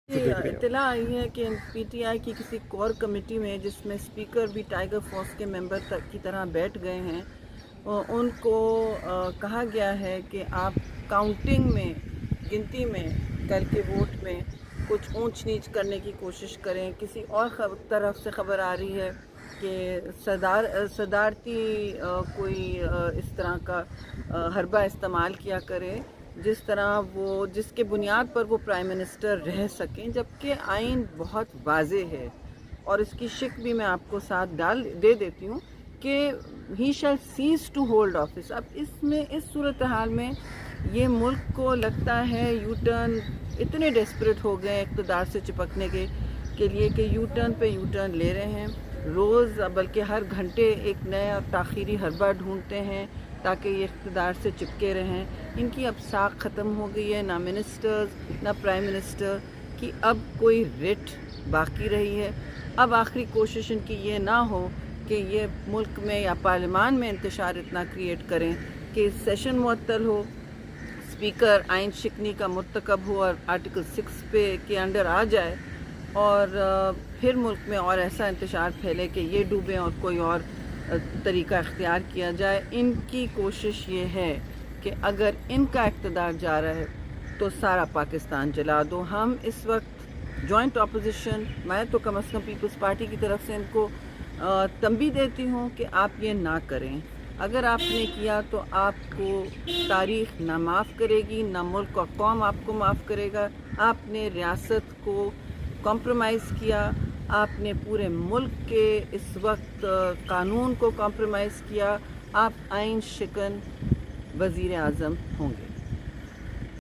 اطلاع آئی ہے کہ پی ٹی آئی کی کسی کور کمیٹی میں جس میں اسپیکر بھی ٹائیگر فورس کے ممبر کی طرح بیٹھ گئے ہیں، ان کو کہا گیا ہے کہ آپ کاؤنٹنگ میں، گنتی میں، کل کے ووٹ میں کچھ اونچ نیچ کرنے کی کوشش کریں۔ کسی اور طرف سے خبر آ رہی ہے کہ صدارتی کوئی اس طرح کا حربہ استعمال کیا کرے جس کے بنیاد پر وہ پرائم منسٹر رہ سکیں، جبکہ آئین بہت واضح ہے اور اس کی شک بھی میں آپ کو ساتھ دے دیتی ہوں کہ he shall cease to hold office. اب اس صورتحال میں یہ ملک کو لگتا ہے یو ٹرن اتنے ڈیسپریٹ ہو گئے اقتدار سے چپکنے کے لیے کہ یو ٹرن پہ یو ٹرن لے رہے ہیں، روز بلکہ ہر گھنٹے ایک نیا تاخیری حربہ ڈھونڈتے ہیں تاکہ یہ اقتدار سے چپکے رہیں۔ ان کی اب ساکھ ختم ہو گئی ہے، نہ منسٹرز نہ پرائم منسٹر کی اب کوئی رٹ باقی رہی ہے۔ اب آخری کوشش ان کی یہ نہ ہو کہ یہ ملک میں یا پارلیمان میں انتشار اتنا کریٹ کریں کہ سیشن معطل ہو، اسپیکر آئین شکنی کا مرتکب ہو اور آرٹیکل 6 کے انڈر آ جائے، اور پھر ملک میں اور ایسا انتشار پھیلے کہ یہ ڈوبیں اور کوئی اور طریقہ اختیار کیا جائے۔ ان کی کوشش یہ ہے کہ اگر ان کا اقتدار جا رہا ہے تو سارا پاکستان جلا دو۔ ہم اس وقت جوائنٹ اپوزیشن، میں تو کم از کم پیپلز پارٹی کی طرف سے ان کو تنبیہ دیتی ہوں کہ آپ یہ نہ کریں۔ اگر آپ نے کیا تو آپ کو تاریخ نہ معاف کرے گی، نہ ملک اور قوم آپ کو معاف کرے گا۔ آپ نے ریاست کو کمپرومائز کیا، آپ نے پورے ملک کے اس وقت قانون کو کمپرومائز کیا، آپ آئین شکن وزیر اعظم ہوں گے۔